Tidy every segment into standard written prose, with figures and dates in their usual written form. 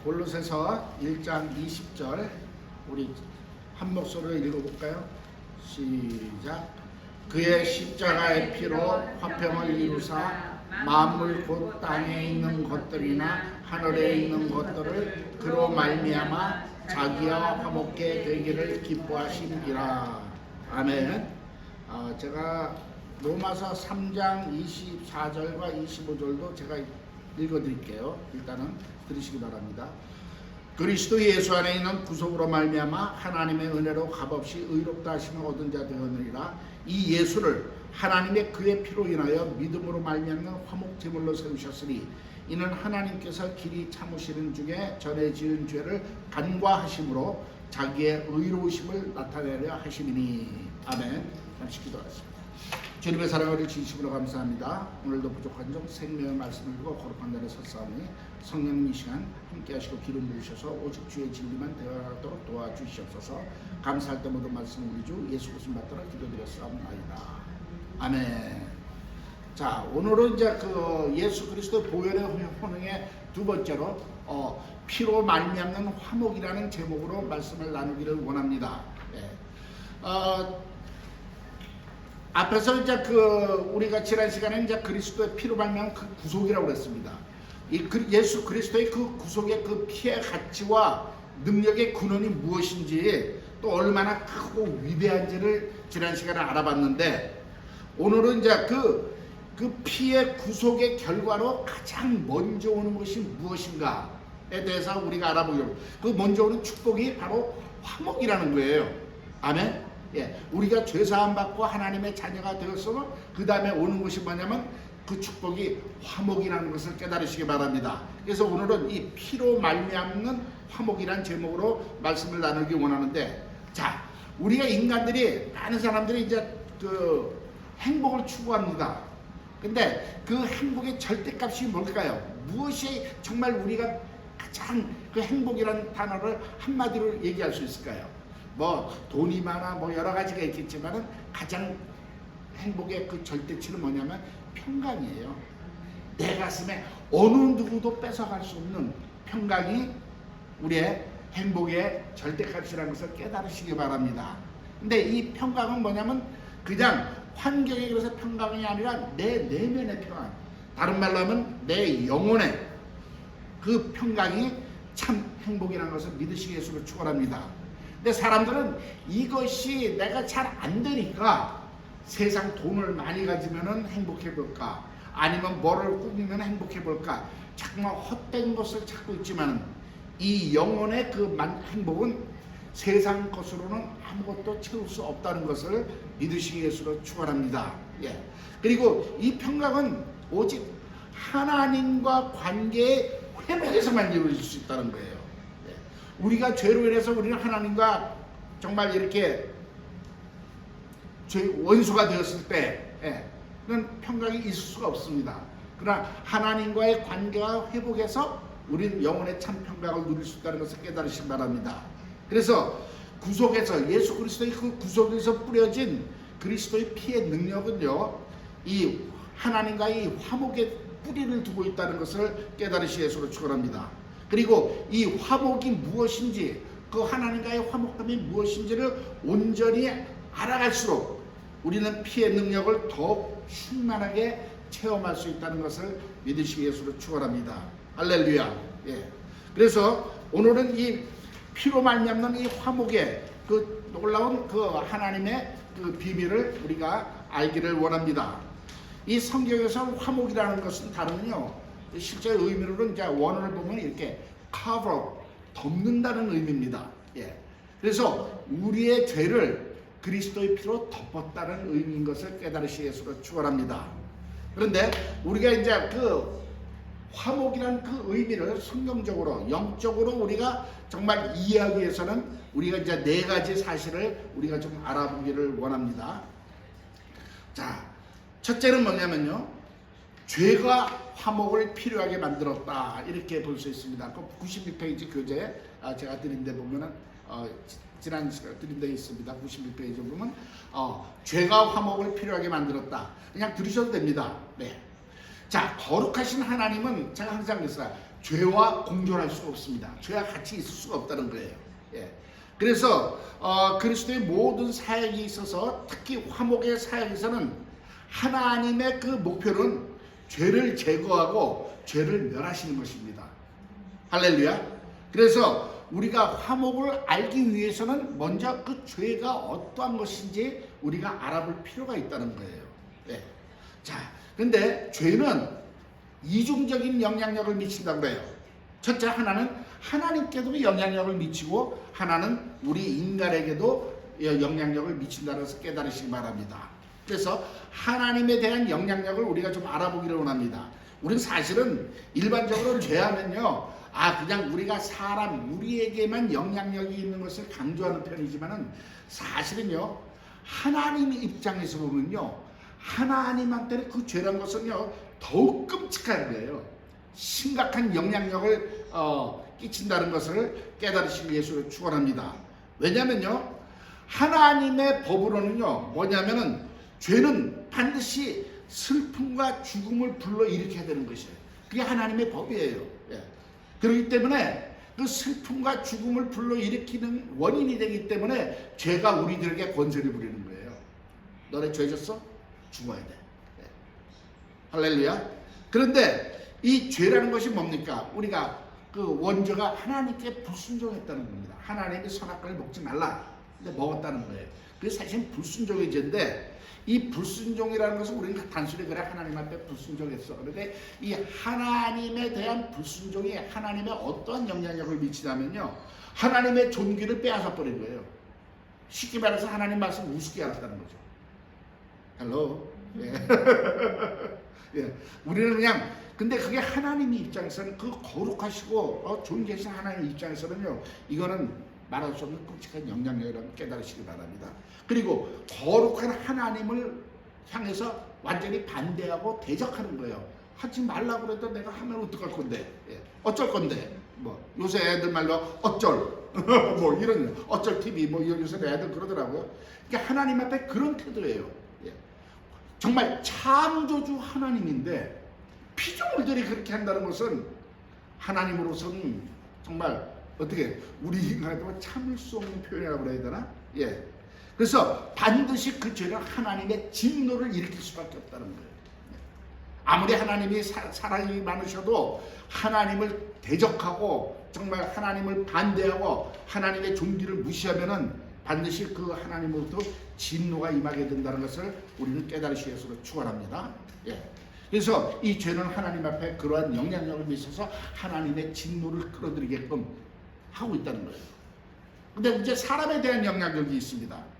골로새서 1장 20절 우리 한 목소리로 읽어볼까요? 시작. 그의 십자가의 피로 화평을 이루사 만물 곧 땅에 있는 것들이나 하늘에 있는 것들을 그로 말미암아 자기와 화목게 되기를 기뻐하심이라. 아멘. 제가 로마서 3장 24절과 25절도 제가 읽어드릴게요. 일단은 들으시기 바랍니다. 그리스도 예수 안에 있는 구속으로 말미암아 하나님의 은혜로 값없이 의롭다 하심을 얻은 자 되었느니라. 이 예수를 하나님의 그의 피로 인하여 믿음으로 말미암는 화목 제물로 세우셨으니 이는 하나님께서 길이 참으시는 중에 전에 지은 죄를 간과하심으로 자기의 의로우심을 나타내려 하심이니. 아멘. 잠시 기도하겠습니다. 주님의 사랑을 진심으로 감사합니다. 오늘도 부족한 점 생명의 말씀을 읽고 거룩한 자리에 섰사오니 성령님 이 시간 함께 하시고 기름 부으셔서 오직 주의 진리만 대화하도록 도와주시옵소서. 감사할 때 모든 말씀 우리 주 예수 그리스도 받들어 기도드렸사옵나이다. 아멘. 자, 오늘은 이제 그 예수 그리스도 보혈의 혼응의 두 번째로 피로 말미암는 화목이라는 제목으로 말씀을 나누기를 원합니다. 앞에서 이제 우리가 지난 시간에 이제 그리스도의 피로 말미암은 그 구속이라고 그랬습니다. 예수 그리스도의 그 구속의 그 피의 가치와 능력의 근원이 무엇인지 또 얼마나 크고 위대한지를 지난 시간에 알아봤는데, 오늘은 이제 그 피의 구속의 결과로 가장 먼저 오는 것이 무엇인가에 대해서 우리가 알아보려고. 그 먼저 오는 축복이 바로 화목이라는 거예요. 아멘. 우리가 죄사함 받고 하나님의 자녀가 되었으면 그 다음에 오는 것이 뭐냐면 그 축복이 화목이라는 것을 깨달으시기 바랍니다. 그래서 오늘은 이 피로 말미암는 화목이라는 제목으로 말씀을 나누기 원하는데, 자, 우리가 인간들이, 많은 사람들이 이제 그 행복을 추구합니다. 근데 그 행복의 절대값이 뭘까요? 무엇이 정말 우리가 가장 그 행복이라는 단어를 한마디로 얘기할 수 있을까요? 뭐 돈이 많아 뭐 여러 가지가 있겠지만은 가장 행복의 그 절대치는 뭐냐면 평강이에요. 내 가슴에 어느 누구도 뺏어갈 수 없는 평강이 우리의 행복의 절대값이라는 것을 깨달으시기 바랍니다. 근데 이 평강은 뭐냐면 그냥 환경에 그래서 평강이 아니라 내 내면의 평강, 다른 말로 하면 내 영혼의 그 평강이 참 행복이라는 것을 믿으시기 위해서 축원합니다. 근데 사람들은 이것이 내가 잘 안 되니까 세상 돈을 많이 가지면 행복해 볼까, 아니면 뭐를 꾸미면 행복해 볼까, 자꾸만 헛된 것을 찾고 있지만 이 영혼의 그 행복은 세상 것으로는 아무것도 채울 수 없다는 것을 믿으시기 위해서 축원합니다. 그리고 이 평강은 오직 하나님과 관계의 회복에서만 이루어질 수 있다는 거예요. 우리가 죄로 인해서 우리는 하나님과 정말 이렇게 원수가 되었을 때는 평강이 있을 수가 없습니다. 그러나 하나님과의 관계와 회복에서 우리는 영혼의 참 평강을 누릴 수 있다는 것을 깨달으시기 바랍니다. 그래서 구속에서, 예수 그리스도의 그 구속에서 뿌려진 그리스도의 피의 능력은요, 이 하나님과의 화목의 뿌리를 두고 있다는 것을 깨달으시기 위해서 축원합니다. 그리고 이 화목이 무엇인지, 그 하나님과의 화목함이 무엇인지를 온전히 알아갈수록 우리는 피의 능력을 더욱 충만하게 체험할 수 있다는 것을 믿으시기 위해서 축원합니다. 할렐루야. 그래서 오늘은 이 피로 말미암는 이 화목의 그 놀라운 그 하나님의 그 비밀을 우리가 알기를 원합니다. 이 성경에서 화목이라는 것은 다른요, 실제 의미로는 이제 원어를 보면 이렇게 cover, 덮는다는 의미입니다. 그래서 우리의 죄를 그리스도의 피로 덮었다는 의미인 것을 깨달으시기 위해서 축원합니다. 그런데 우리가 이제 그 화목이라는 그 의미를 성경적으로, 영적으로 우리가 정말 이해하기 위해서는 우리가 이제 네 가지 사실을 우리가 좀 알아보기를 원합니다. 자, 첫째는 뭐냐면요, 죄가 화목을 필요하게 만들었다, 이렇게 볼 수 있습니다. 그 91페이지 교재 제가 드린 데 보면은 지난 시간 드린 데 있습니다. 91페이지 보면 죄가 화목을 필요하게 만들었다. 그냥 들으셔도 됩니다. 자, 거룩하신 하나님은 제가 항상 그랬어요. 죄와 공존할 수가 없습니다. 죄와 같이 있을 수가 없다는 거예요. 예. 그래서 그리스도의 모든 사역에 있어서 특히 화목의 사역에서는 하나님의 그 목표는 죄를 제거하고 죄를 멸하시는 것입니다. 할렐루야. 그래서 우리가 화목을 알기 위해서는 먼저 그 죄가 어떠한 것인지 우리가 알아볼 필요가 있다는 거예요. 예. 자, 근데 죄는 이중적인 영향력을 미친다고 그래요. 첫째, 하나는 하나님께도 영향력을 미치고 하나는 우리 인간에게도 영향력을 미친다는 것을 깨달으시기 바랍니다. 그래서 하나님에 대한 영향력을 우리가 좀 알아보기를 원합니다. 우리는 사실은 일반적으로 죄하면요, 그냥 우리가 사람, 우리에게만 영향력이 있는 것을 강조하는 편이지만은 사실은요, 하나님 입장에서 보면요, 하나님한테는 그 죄란 것은요, 더욱 끔찍한 거예요. 심각한 영향력을 끼친다는 것을 깨달으시기 위해서 축원합니다. 왜냐면요, 하나님의 법으로는요, 뭐냐면은 죄는 반드시 슬픔과 죽음을 불러일으켜야 되는 것이에요. 그게 하나님의 법이에요. 예. 그렇기 때문에 그 슬픔과 죽음을 불러일으키는 원인이 되기 때문에 죄가 우리들에게 권세를 부리는 거예요. 너네 죄 졌어? 죽어야 돼. 예. 할렐루야. 그런데 이 죄라는 것이 뭡니까? 우리가 그 원죄가 하나님께 불순종했다는 겁니다. 하나님의 선악과를 먹지 말라. 근데 먹었다는 거예요. 그게 사실 불순종의 죄인데, 이 불순종이라는 것은 우리는 단순히 그래 하나님 앞에 불순종했어. 그런데 이 하나님에 대한 불순종이 하나님의 어떠한 영향력을 미치냐면요, 하나님의 존귀를 빼앗아 버린 거예요. 쉽게 말해서 하나님 말씀 우습게 알았다는 거죠. 헬로. 예. 예. 우리는 그냥, 근데 그게 하나님 입장에서는 그 거룩하시고 존귀하신 하나님 입장에서는요, 이거는 말할 수 없는 끔찍한 영향력이라고 깨달으시기 바랍니다. 그리고 거룩한 하나님을 향해서 완전히 반대하고 대적하는 거예요. 하지 말라고 그래도 내가 하면 어떡할 건데, 예. 어쩔 건데, 뭐 요새 애들 말로 어쩔 뭐 이런 어쩔 TV 뭐 요새 애들 그러더라고요. 그러니까 하나님 앞에 그런 태도예요. 예. 정말 창조주 하나님인데 피조물들이 그렇게 한다는 것은 하나님으로서는 정말 어떻게 우리 인간한테 참을 수 없는 표현이라고 그래야 되나? 예. 그래서 반드시 그 죄는 하나님의 진노를 일으킬 수밖에 없다는 거예요. 아무리 하나님이 사랑이 많으셔도 하나님을 대적하고 정말 하나님을 반대하고 하나님의 존귀를 무시하면은 반드시 그 하나님으로부터 진노가 임하게 된다는 것을 우리는 깨달으시기 위해서 축원합니다. 예. 그래서 이 죄는 하나님 앞에 그러한 영향력을 미쳐서 하나님의 진노를 끌어들이게끔 하고 있다는 거예요. 근데 이제 사람에 대한 영향력이 있습니다.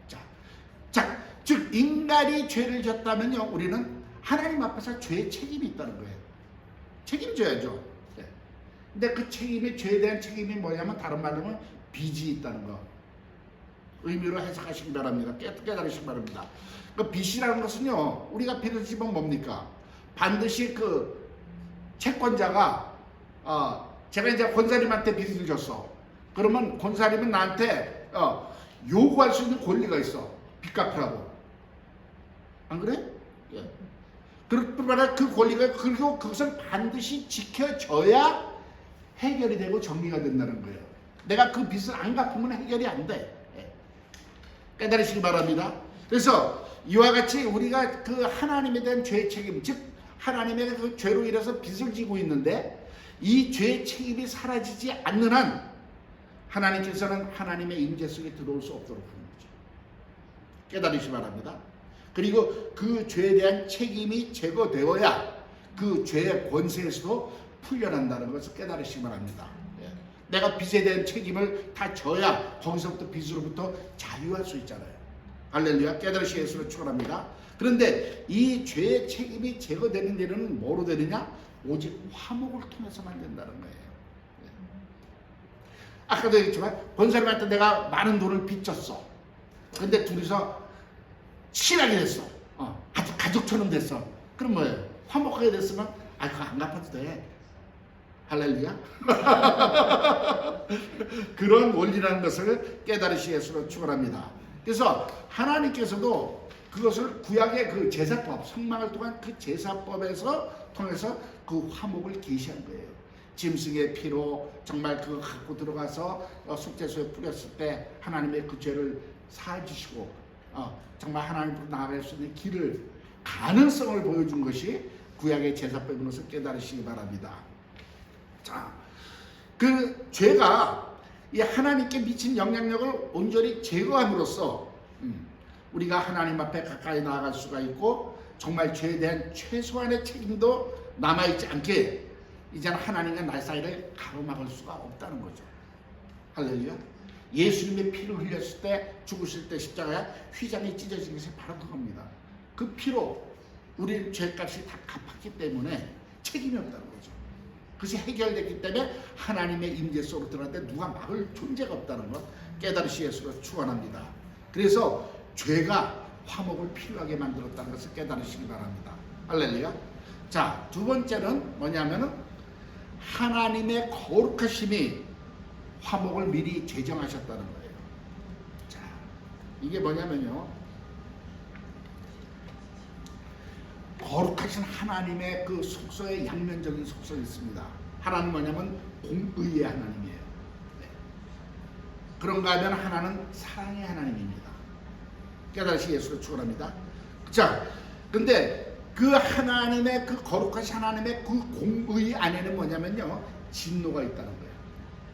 즉 인간이 죄를 졌다면요, 우리는 하나님 앞에서 죄의 책임이 있다는 거예요. 책임져야죠. 네. 근데 그 책임이, 죄에 대한 책임이 뭐냐면 다른 말로 하면 빚이 있다는 거. 의미로 해석하시기 바랍니다. 깨달으시기 바랍니다. 그 빚이라는 것은요, 우리가 빚을 지면 뭡니까? 반드시 그 채권자가 제가 이제 권사님한테 빚을 졌어. 그러면 권사님은 나한테 요구할 수 있는 권리가 있어. 빚 갚으라고. 안 그래? 예. 그러나 그 권리가, 그리고 그것을 반드시 지켜줘야 해결이 되고 정리가 된다는 거예요. 내가 그 빚을 안 갚으면 해결이 안 돼. 예. 깨달으시기 바랍니다. 그래서 이와 같이 우리가 그 하나님에 대한 죄의 책임, 즉 하나님의 그 죄로 인해서 빚을 지고 있는데 이 죄의 책임이 사라지지 않는 한 하나님께서는 하나님의 임재 속에 들어올 수 없도록 하는 거죠. 깨달으시기 바랍니다. 그리고 그 죄에 대한 책임이 제거되어야 그 죄의 권세에서도 풀려난다는 것을 깨달으시기 바랍니다. 예. 내가 빚에 대한 책임을 다 져야 거기서부터 빚으로부터 자유할 수 있잖아요. 할렐루야. 깨달으시기 위해서 축원합니다. 그런데 이 죄의 책임이 제거되는 데는 뭐로 되느냐? 오직 화목을 통해서만 된다는 거예요. 예. 아까도 얘기했지만 권사님한테 내가 많은 돈을 빚졌어. 근데 둘이서 친하게 됐어. 아주 가족처럼 됐어. 그럼 뭐예요? 화목하게 됐으면 그거 안 갚아도 돼. 할렐루야. 그런 원리라는 것을 깨달으시기 위해서 축원합니다. 그래서 하나님께서도 그것을 구약의 그 제사법, 성막을 통한 그 제사법에서 통해서 그 화목을 계시한 거예요. 짐승의 피로 정말 그거 갖고 들어가서 속죄소에 뿌렸을 때 하나님의 그 죄를 사해 주시고 정말 하나님으로 나아갈 수 있는 길을 가능성을 보여준 것이 구약의 제사법으로서 깨달으시기 바랍니다. 자, 그 죄가 이 하나님께 미친 영향력을 온전히 제거함으로써 우리가 하나님 앞에 가까이 나아갈 수가 있고 정말 죄에 대한 최소한의 책임도 남아있지 않게 이제는 하나님과 나 사이를 가로막을 수가 없다는 거죠. 할렐루야. 예수님의 피를 흘렸을 때 죽으실 때 십자가에 휘장이 찢어진 것이 바로 그겁니다. 그 피로 우리 죄값이 다 갚았기 때문에 책임이 없다는 거죠. 그것이 해결됐기 때문에 하나님의 임재 속으로 들어갔는데 누가 막을 존재가 없다는 것 깨달으시 예수로 축원합니다. 그래서 죄가 화목을 필요하게 만들었다는 것을 깨달으시기 바랍니다. 할렐루야. 자, 두 번째는 뭐냐면은 하나님의 거룩하심이 화목을 미리 제정하셨다는 거예요. 자, 이게 뭐냐면요, 거룩하신 하나님의 그 속성의 양면적인 속성이 있습니다. 하나는 뭐냐면 공의의 하나님이에요. 네. 그런가 하면 하나는 사랑의 하나님입니다. 깨달으시 예수로 축원합니다. 자, 근데 그 하나님의 그 거룩하신 하나님의 그 공의 안에는 뭐냐면요, 진노가 있다는 거예요.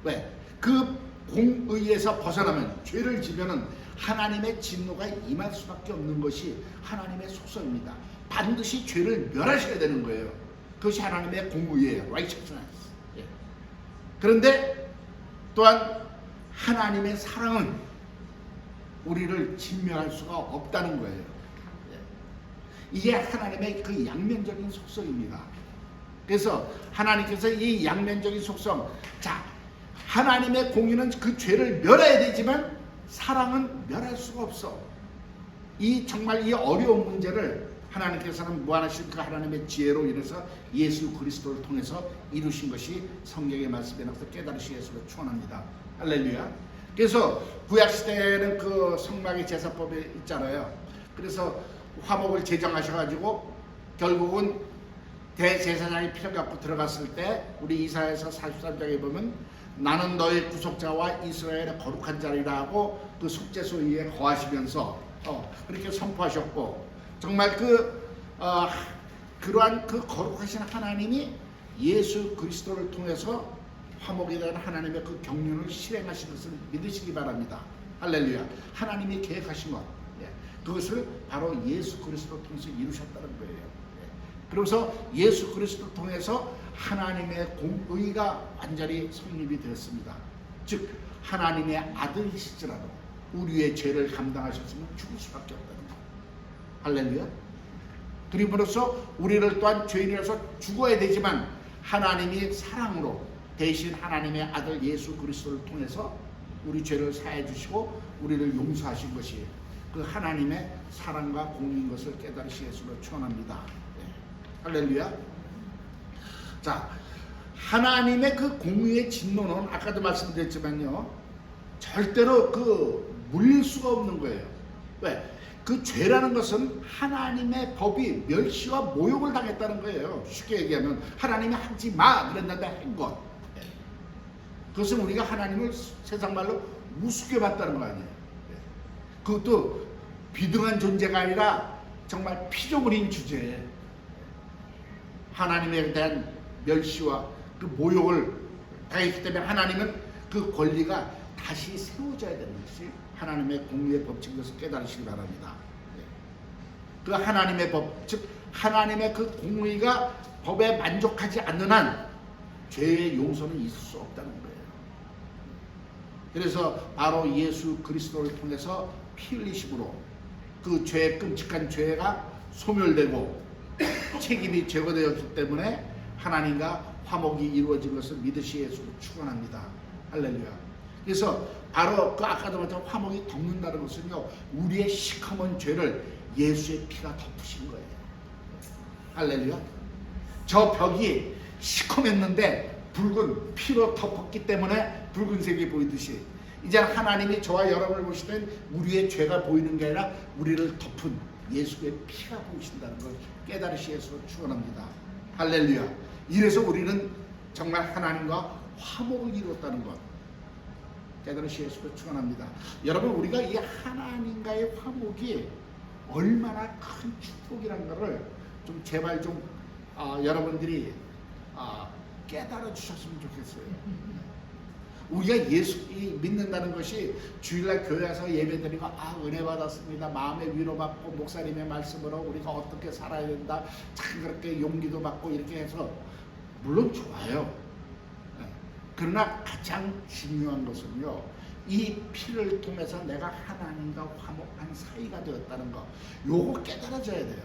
왜? 그 공의에서 벗어나면, 죄를 지면은 하나님의 진노가 임할 수밖에 없는 것이 하나님의 속성입니다. 반드시 죄를 멸하셔야 되는 거예요. 그것이 하나님의 공의예요. righteousness. 예. 그런데 또한 하나님의 사랑은 우리를 진멸할 수가 없다는 거예요. 예. 이게 하나님의 그 양면적인 속성입니다. 그래서 하나님께서 이 양면적인 속성, 자, 하나님의 공의는 그 죄를 멸해야 되지만 사랑은 멸할 수가 없어. 이 정말 이 어려운 문제를 하나님께서는 무한하신 그 하나님의 지혜로 인해서 예수 그리스도를 통해서 이루신 것이 성경의 말씀에 나와서 깨달으시 예수로 축원합니다. 할렐루야. 그래서 구약시대에는 그 성막의 제사법이 있잖아요. 그래서 화목을 제정하셔가지고 결국은 대제사장이 피를 갖고 들어갔을 때 우리 이사야서 43장에 보면 나는 너의 구속자와 이스라엘의 거룩한 자리라 하고 그 속죄소 위에 거하시면서 그렇게 선포하셨고, 정말 그러한 그 거룩하신 하나님이 예수 그리스도를 통해서 화목에 대한 하나님의 그 경륜을 실행하신 것을 믿으시기 바랍니다. 할렐루야. 하나님이 계획하신 것, 그것을 바로 예수 그리스도를 통해서 이루셨다는 거예요. 그래서 예수 그리스도를 통해서 하나님의 공의가 완전히 성립이 되었습니다. 즉 하나님의 아들이시더라도 우리의 죄를 감당하셨으면 죽을 수밖에 없다는 것. 할렐루야. 그림으로써 우리를 또한 죄인이라서 죽어야 되지만 하나님이 사랑으로 대신 하나님의 아들 예수 그리스도를 통해서 우리 죄를 사해 주시고 우리를 용서하신 것이 그 하나님의 사랑과 공의인 것을 깨달으시 예수로 축원합니다. 할렐루야. 자, 하나님의 그 공의의 진노는 아까도 말씀드렸지만요, 절대로 물릴 수가 없는 거예요. 왜? 그 죄라는 것은 하나님의 법이 멸시와 모욕을 당했다는 거예요. 쉽게 얘기하면 하나님이 하지 마 그랬는데 한 것. 그것은 우리가 하나님을 세상 말로 우습게 봤다는 거 아니에요. 그것도 비등한 존재가 아니라 정말 피조물인 주제에 하나님에 대한 멸시와 그 모욕을 당했기 때문에 하나님은 그 권리가 다시 세워져야 되는 것이 하나님의 공의의 법칙인 것을 깨달으시기 바랍니다. 그 하나님의 법, 즉 하나님의 그 공의가 법에 만족하지 않는 한 죄의 용서는 있을 수 없다는 거예요. 그래서 바로 예수 그리스도를 통해서 피 흘리심으로 그 죄의 끔찍한 죄가 소멸되고 책임이 제거되었기 때문에 하나님과 화목이 이루어진 것을 믿으시 예수로 축원합니다. 할렐루야. 그래서 바로 그 아까도 말했던 화목이 덮는다는 것은요, 우리의 시커먼 죄를 예수의 피가 덮으신 거예요. 할렐루야. 저 벽이 시커맸는데 붉은 피로 덮었기 때문에 붉은색이 보이듯이 이제 하나님이 저와 여러분을 보실 땐 우리의 죄가 보이는 게 아니라 우리를 덮은 예수의 피가 보이신다는 걸 깨달으시 예수로 축원합니다. 할렐루야. 이래서 우리는 정말 하나님과 화목을 이루었다는 것 깨달으시기 위해서 축원합니다. 여러분, 우리가 이 하나님과의 화목이 얼마나 큰 축복이라는 것을 좀 제발 좀 여러분들이 깨달아 주셨으면 좋겠어요. 우리가 예수 믿는다는 것이 주일날 교회 와서 예배드리고 은혜 받았습니다, 마음의 위로받고 목사님의 말씀으로 우리가 어떻게 살아야 된다, 참 그렇게 용기도 받고 이렇게 해서 물론 좋아요. 그러나 가장 중요한 것은요, 이 피를 통해서 내가 하나님과 화목한 사이가 되었다는 거, 요거 깨달아져야 돼요.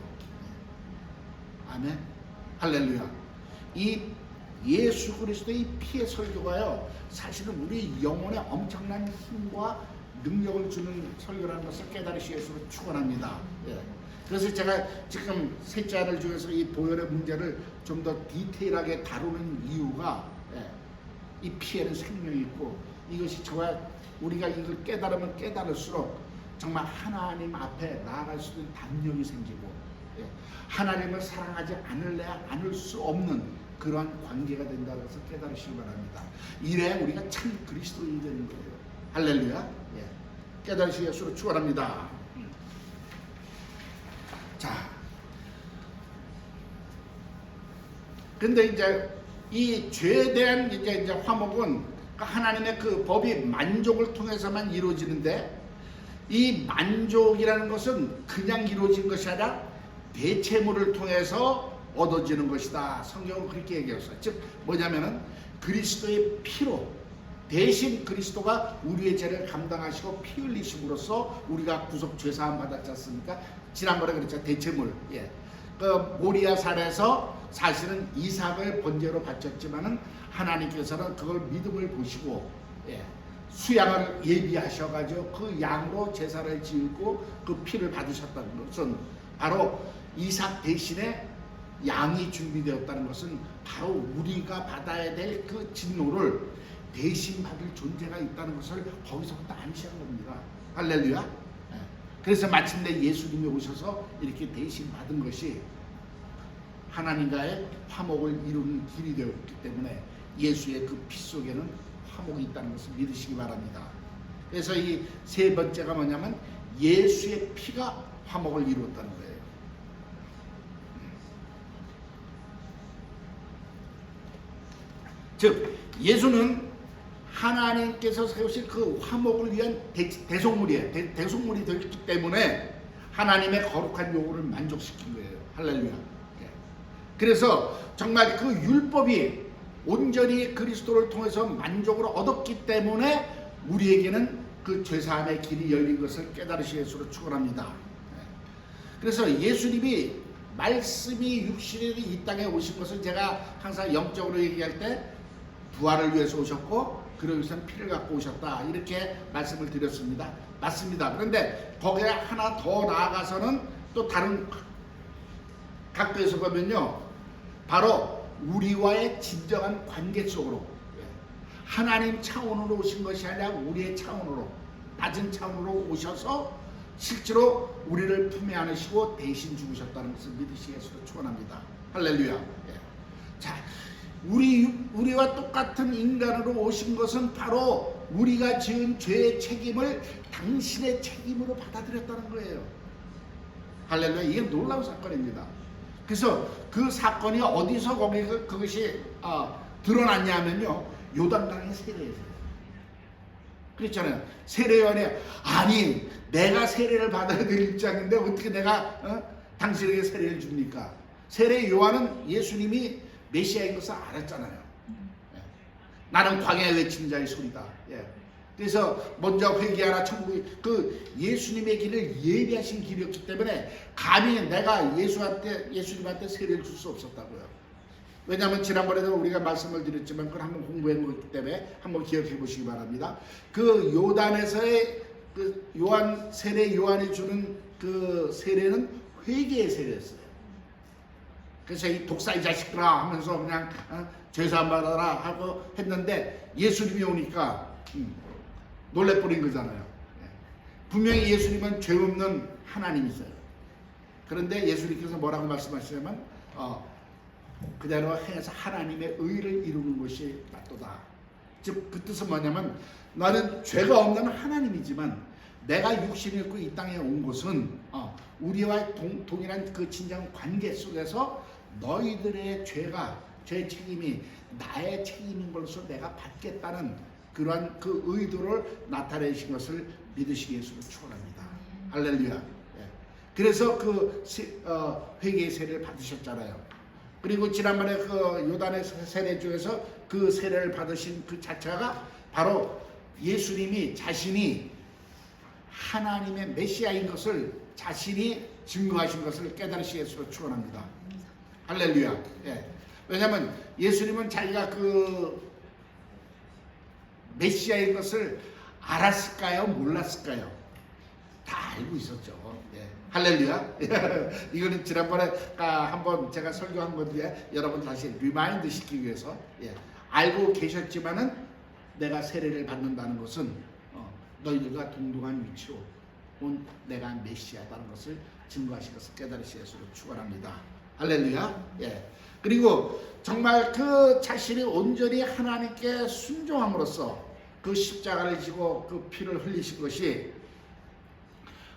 아멘. 할렐루야. 이 예수 그리스도의 피의 설교가요, 사실은 우리 영혼에 엄청난 힘과 능력을 주는 설교라는 것을 깨달으시기 위해서 축원합니다. 그래서 제가 지금 셋째 아들 중에서 이 보혈의 문제를 좀 더 디테일하게 다루는 이유가, 이 피에는 생명이 있고, 이것이 우리가 이걸 깨달으면 깨달을수록 정말 하나님 앞에 나아갈 수 있는 담력이 생기고, 하나님을 사랑하지 않을 수 없는 그러한 관계가 된다는 것을 깨달으시기 바랍니다. 이래야 우리가 참 그리스도인이 되는 거예요. 할렐루야. 깨달으시기 위해서 축원합니다. 자, 근데 이제 이 죄에 대한 이제 화목은 하나님의 그 법이 만족을 통해서만 이루어지는데, 이 만족이라는 것은 그냥 이루어진 것이 아니라 대체물을 통해서 얻어지는 것이다. 성경은 그렇게 얘기했어요. 즉 뭐냐면은 그리스도의 피로 대신 그리스도가 우리의 죄를 감당하시고 피 흘리심으로써 우리가 구속 죄사함 받았지 않습니까? 지난번에 그랬죠. 대체물. 그 모리아 산에서 사실은 이삭을 번제로 바쳤지만은 하나님께서는 그걸 믿음을 보시고 수양을 예비하셔가지고 그 양으로 제사를 지으고 그 피를 받으셨다는 것은 바로 이삭 대신에 양이 준비되었다는 것은 바로 우리가 받아야 될 그 진노를 대신 받을 존재가 있다는 것을 거기서부터 암시한 겁니다. 할렐루야. 그래서 마침내 예수님이 오셔서 이렇게 대신 받은 것이 하나님과의 화목을 이루는 길이 되었기 때문에 예수의 그 피 속에는 화목이 있다는 것을 믿으시기 바랍니다. 그래서 이 세 번째가 뭐냐면 예수의 피가 화목을 이루었다는 거예요. 즉 예수는 하나님께서 세우신 그 화목을 위한 대속물이에요. 대속물이 되었기 때문에 하나님의 거룩한 요구를 만족시킨 거예요. 할렐루야. 그래서 정말 그 율법이 온전히 그리스도를 통해서 만족을 얻었기 때문에 우리에게는 그 죄사함의 길이 열린 것을 깨달으시기 위해서 축원합니다. 그래서 예수님이 말씀이 육신이 이 땅에 오신 것은 제가 항상 영적으로 얘기할 때 부활을 위해서 오셨고 그러기 위해서 피를 갖고 오셨다, 이렇게 말씀을 드렸습니다. 맞습니다. 그런데 거기에 하나 더 나아가서는 또 다른 각도에서 보면요, 바로 우리와의 진정한 관계 속으로, 하나님 차원으로 오신 것이 아니라 우리의 차원으로, 낮은 차원으로 오셔서 실제로 우리를 품에 안으시고 대신 죽으셨다는 것을 믿으시기 위해서 축원합니다. 할렐루야. 자, 우리와 똑같은 인간으로 오신 것은 바로 우리가 지은 죄의 책임을 당신의 책임으로 받아들였다는 거예요. 할렐루야. 이게 놀라운 사건입니다. 그래서 그 사건이 어디서 그것이 드러났냐면요, 요단강의 세례에서. 그렇잖아요. 세례요한이 아니 내가 세례를 받아야 될 입장인데 어떻게 내가 당신에게 세례를 줍니까? 세례 요한은 예수님이 메시아인 것을 알았잖아요. 나는 광야에 외치는 자의 소리다. 그래서 먼저 회개하라 천국이, 그 예수님의 길을 예비하신 길이었기 때문에 감히 내가 예수님한테 세례를 줄 수 없었다고요. 왜냐하면 지난번에도 우리가 말씀을 드렸지만 그걸 한번 공부해 보기 때문에 한번 기억해 보시기 바랍니다. 그 요단에서의 그 세례 요한이 주는 그 세례는 회개의 세례였어요. 그래서 이 독사 이 자식들아 하면서 그냥 죄사함 받아라 하고 했는데 예수님이 오니까 놀래버린 거잖아요. 분명히 예수님은 죄 없는 하나님이세요. 그런데 예수님께서 뭐라고 말씀하시냐면 그대로 행해서 하나님의 의를 이루는 것이 낫도다. 즉 그 뜻은 뭐냐면 나는 죄가 없는 하나님이지만 내가 육신을 입고 이 땅에 온 것은 우리와 동일한 그 진정 관계 속에서 너희들의 죄 책임이 나의 책임인 것으로 내가 받겠다는 그러한 그 의도를 나타내신 것을 믿으시기 위해서 축원합니다. 할렐루야. 예. 그래서 그 회개의 세례를 받으셨잖아요. 그리고 지난번에 그 요단의 세례 중에서 그 세례를 받으신 그 자체가 바로 예수님이 자신이 하나님의 메시아인 것을 자신이 증거하신 것을 깨달으시기 위해서 축원합니다. 할렐루야. 예. 왜냐하면 예수님은 자기가 그 메시아인 것을 알았을까요? 몰랐을까요? 다 알고 있었죠. 예. 할렐루야. 이거는 지난번에 한번 제가 설교한 건데 여러분 다시 리마인드 시키기 위해서 알고 계셨지만은 내가 세례를 받는다는 것은 너희들과 동등한 위치로 온 내가 메시아다는 것을 증거하신 것을 깨달으시기 위해서 축원합니다. 할렐루야. 예. 그리고 정말 그 자신이 온전히 하나님께 순종함으로써 그 십자가를 지고 그 피를 흘리신 것이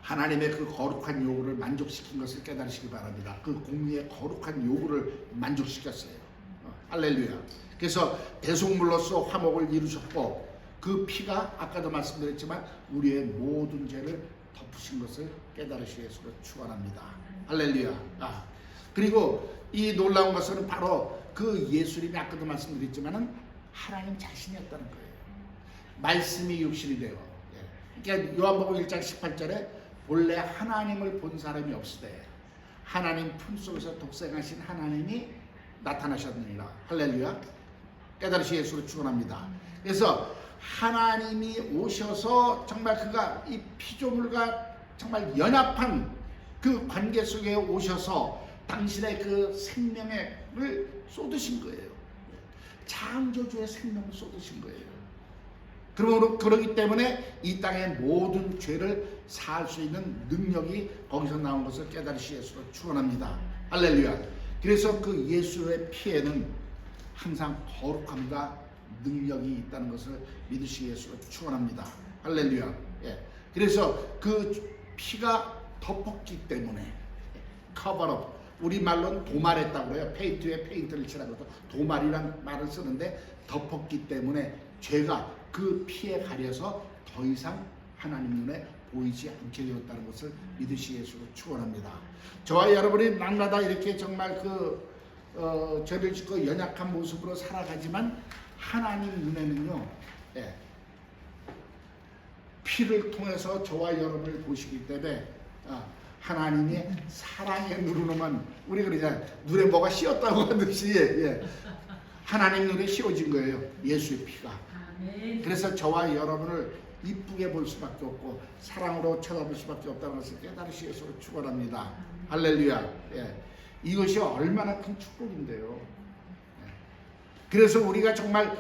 하나님의 그 거룩한 요구를 만족시킨 것을 깨달으시기 바랍니다. 그 공의의 거룩한 요구를 만족시켰어요. 할렐루야. 그래서 대속물로서 화목을 이루셨고 그 피가 아까도 말씀드렸지만 우리의 모든 죄를 덮으신 것을 깨달으시기 위해서 축원합니다. 할렐루야. 그리고 이 놀라운 것은 바로 그 예수님이 아까도 말씀드렸지만은 하나님 자신이었다는 거예요. 말씀이 육신이 되어. 그러니까 요한복음 1장 18절에 본래 하나님을 본 사람이 없으되 하나님 품속에서 독생하신 하나님이 나타나셨느니라. 할렐루야. 깨달으시 예수로 축원합니다. 그래서 하나님이 오셔서 정말 그가 이 피조물과 정말 연합한 그 관계 속에 오셔서 당신의 그 생명을 쏟으신 거예요. 창조주의 생명을 쏟으신 거예요. 그러기 때문에 이 땅의 모든 죄를 사할 수 있는 능력이 거기서 나온 것을 깨달으시 예수로 축원합니다. 할렐루야. 그래서 그 예수의 피에는 항상 거룩함과 능력이 있다는 것을 믿으시기 예수로 축원합니다. 할렐루야. 예. 그래서 그 피가 덮었기 때문에 커버업, 우리 말로는 도말했다고 그래요. 페인트에 페인트를 칠하고 도말이란 말을 쓰는데 덮었기 때문에 죄가 그 피에 가려서 더 이상 하나님 눈에 보이지 않게 되었다는 것을 믿으시기 예수로 축원합니다. 저와 여러분이 날마다 이렇게 정말 죄를 짓고 연약한 모습으로 살아가지만 하나님 눈에는요, 피를 통해서 저와 여러분을 보시기 때문에 하나님이 사랑의 눈으로만, 우리 그러잖아요. 눈에 뭐가 씌었다고 하듯이 하나님 눈에 씌워진 거예요. 예수의 피가. 그래서 저와 여러분을 이쁘게 볼 수밖에 없고 사랑으로 쳐다볼 수밖에 없다는 것을 깨달으시기 위해서 축원합니다. 할렐루야. 이것이 얼마나 큰 축복인데요. 그래서 우리가 정말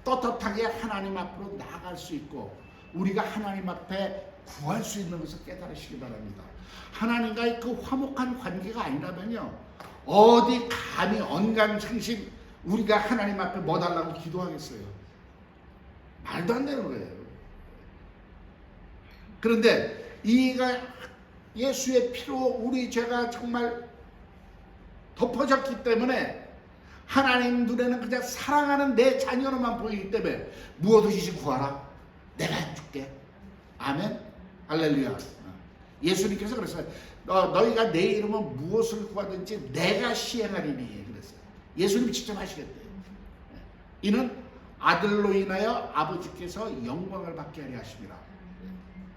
떳떳하게 하나님 앞으로 나아갈 수 있고 우리가 하나님 앞에 구할 수 있는 것을 깨달으시기 바랍니다. 하나님과의 그 화목한 관계가 아니라면요, 어디 감히 언감생심 우리가 하나님 앞에 뭐 달라고 기도하겠어요? 말도 안 되는 거예요. 그런데 이가 예수의 피로 우리 죄가 정말 덮어졌기 때문에 하나님 눈에는 그냥 사랑하는 내 자녀로만 보이기 때문에 무엇이든지 구하라, 내가 해줄게. 아멘. 할렐루야. 예수님께서 그랬어요. 너희가 내 이름으로 무엇을 구하든지 내가 시행하리니 그랬어요. 예수님이 직접 하시겠대요. 이는 아들로 인하여 아버지께서 영광을 받게 하려 하십니다.